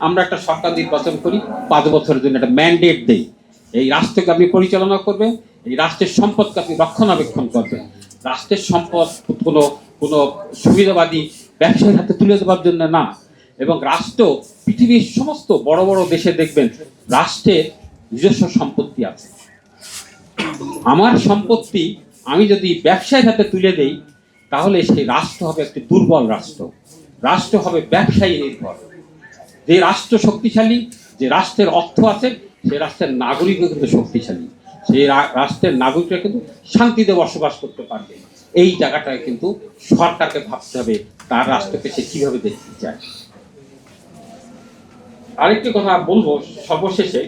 আমরা একটা সরকার নির্বাচন করি, 5 বছরের জন্য একটা ম্যান্ডেট দেই, এই রাষ্ট্রকে আপনি পরিচালনা করবেন, এই রাষ্ট্রের সম্পদকে আপনি রক্ষণাবেক্ষণ করবেন। রাষ্ট্রের সম্পদ কোনো কোনো সুবিধাবাদী ব্যবসায়ীর হাতে তুলে দেওয়ার জন্য না। এবং রাষ্ট্র, পৃথিবীর সমস্ত বড় বড় দেশে দেখবেন রাষ্ট্রের নিজস্ব সম্পত্তি আছে। আমার সম্পত্তি আমি যদি ব্যবসায়ীর হাতে তুলে দেই, তাহলে সেই রাষ্ট্র হবে একটি দুর্বল রাষ্ট্র, রাষ্ট্র হবে ব্যবসায়ী নির্ভর। যে রাষ্ট্র শক্তিশালী, যে রাষ্ট্রের অর্থ আছে, সে রাষ্ট্রের নাগরিকও কিন্তু শক্তিশালী, সেই রাষ্ট্রের নাগরিকরা কিন্তু শান্তিতে বসবাস করতে পারবে। এই জায়গাটায় কিন্তু সরকারকে ভাবতে হবে তার রাষ্ট্রকে সে কিভাবে দেখতে চায়। আরেকটি কথা বলবো সর্বশেষে,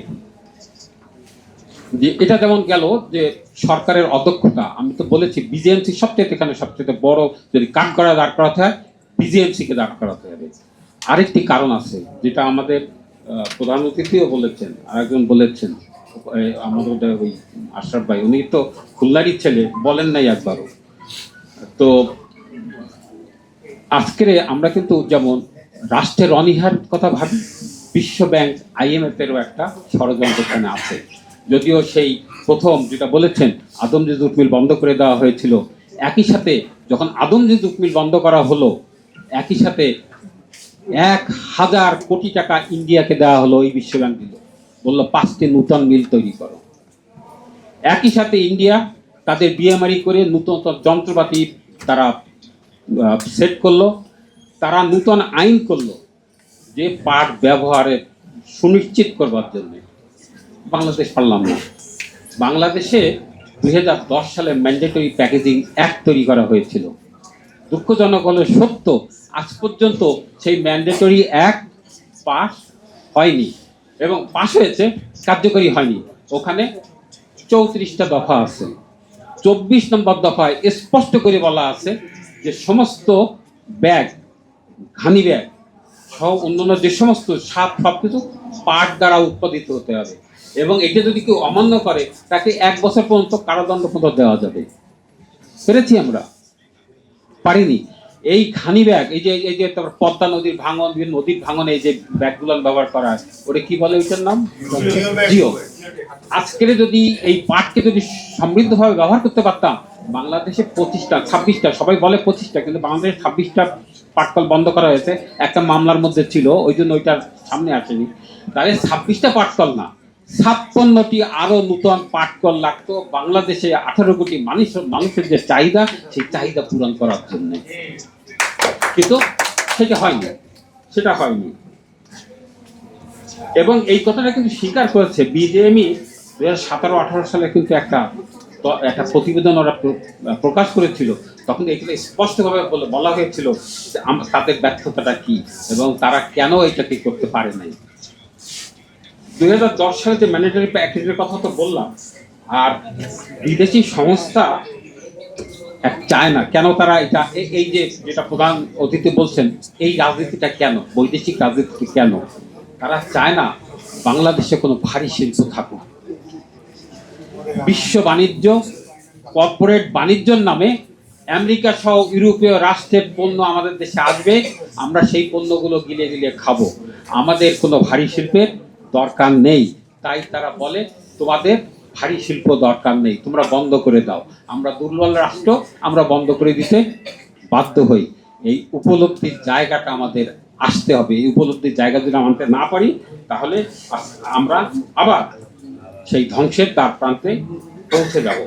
যে এটা যেমন গেল যে সরকারের অদক্ষতা, আমি তো বলেছি বিজেএমসি সবচেয়ে এখানে সবচেয়ে বড়, যদি কাঠগড়া দাঁড় করাতে হয় বিজেএমসিকে দাঁড় করাতে হবে। আরেকটি কারণ আছে যেটা আমাদের প্রধান অতিথিও বলেছেন, আরেকজন বলেছেন, আমাদের ওই আশরাফ ভাই, উনি তো খুলনারই ছেলে, বলেন নাই একবারও। তো আজকের আমরা কিন্তু যেমন রাষ্ট্রের অনীহার কথা ভাবি, বিশ্ব ব্যাংক IMF এরও একটা ষড়যন্ত্র এখানে আছে। যদিও সেই প্রথম যেটা বলেছেন আদমজি জুট মিল বন্ধ করে দেওয়া হয়েছিল, একই সাথে যখন আদমজি জুট মিল বন্ধ করা হলো, একই সাথে 1000 কোটি টাকা ইন্ডিয়াকে দেওয়া হলো। ওই বিশ্ব ব্যাংক দিল, বললো 5টি নূতন মিল তৈরি করো। একই সাথে ইন্ডিয়া তাদের বিএমআরই করে নূতন যন্ত্রপাতি তারা সেট করলো, তারা নূতন আইন করলো যে পাট ব্যবহারে সুনিশ্চিত করবার জন্য। বাংলাদেশ পারলাম না। বাংলাদেশে 2010 সালে ম্যান্ডেটরি প্যাকেজিং অ্যাক্ট তৈরি করা হয়েছিল। দুঃখজনক হলে সত্য, আজ পর্যন্ত সেই ম্যান্ডেটরি অ্যাক্ট পাস হয়নি, এবং পাস হয়েছে কার্যকরী হয়নি। ওখানে 34টা দফা আছে। 24 নম্বর দফায় স্পষ্ট করে বলা আছে যে সমস্ত ব্যাগ, ঘানি ব্যাগ সহ অন্যান্য যে সমস্ত সব কিছু পাট দ্বারা উৎপাদিত হতে হবে, এবং এটা যদি কেউ অমান্য করে তাকে 1 বছর পর্যন্ত কারাদণ্ড পর্যন্ত দেওয়া যাবে। পেরেছি আমরা? পারিনি। এই ঘানি ব্যাগ, এই যে তারপর পদ্মা নদীর ভাঙন, বিভিন্ন নদীর ভাঙনে এই যে ব্যাগগুলো ব্যবহার করা হয়, ওটা কি বলে ওইটার নাম? জিও। আজকের যদি এই পাটকে যদি সমৃদ্ধভাবে ব্যবহার করতে পারতাম, বাংলাদেশে 25টা 26টা, সবাই বলে 25টা, কিন্তু বাংলাদেশে 26টা পাটকল বন্ধ করা হয়েছে, একটা মামলার মধ্যে ছিল, ওই জন্য ওইটার সামনে আসেনি। তাহলে 26টা পাটকল না, 56টি আরো নূতন পাটকল লাগতো বাংলাদেশে 18 কোটি মানুষের যে চাহিদা, সেই চাহিদা পূরণ করার জন্য। কিন্তু সেটা হয়নি। এবং এই কথাটা কিন্তু স্বীকার করেছে বিজেএমই। 2017-18 সালে কিন্তু একটা প্রতিবেদন ওরা প্রকাশ করেছিল, তখন এগুলো স্পষ্টভাবে বলা হয়েছিল তাদের ব্যর্থতাটা কি এবং তারা কেন এটাকে করতে পারে নাই। 2010 সালে যে ম্যান্ডেটরি প্যাকেজের কথা তো বললাম, আর বিদেশি সংস্থা চায় না কেন, তারা এটা এই যে যেটা প্রধান অতিথি বলছেন, এই রাজনীতিটা কেন, বৈদেশিক রাজনীতি কেন তারা চায় না বাংলাদেশে কোনো ভারী শিল্প থাকুক। বিশ্ব বাণিজ্য, কর্পোরেট বাণিজ্যের নামে আমেরিকা সহ ইউরোপীয় রাষ্ট্রের পণ্য আমাদের দেশে আসবে, আমরা সেই পণ্যগুলো গিলে গিলে খাবো। আমাদের কোনো ভারী শিল্পের দরকার নেই। তাই তারা বলে তোমাদের ভারী শিল্প দরকার নেই, তোমরা বন্ধ করে দাও। আমরা দুর্বল রাষ্ট্র, আমরা বন্ধ করে দিতে বাধ্য হই। এই উপলব্ধির জায়গাটা আমাদের আসতে হবে। এই উপলব্ধির জায়গা যদি আনতে না পারি, তাহলে আমরা আবার সেই ধ্বংসের দ্বার প্রান্তে পৌঁছে যাব।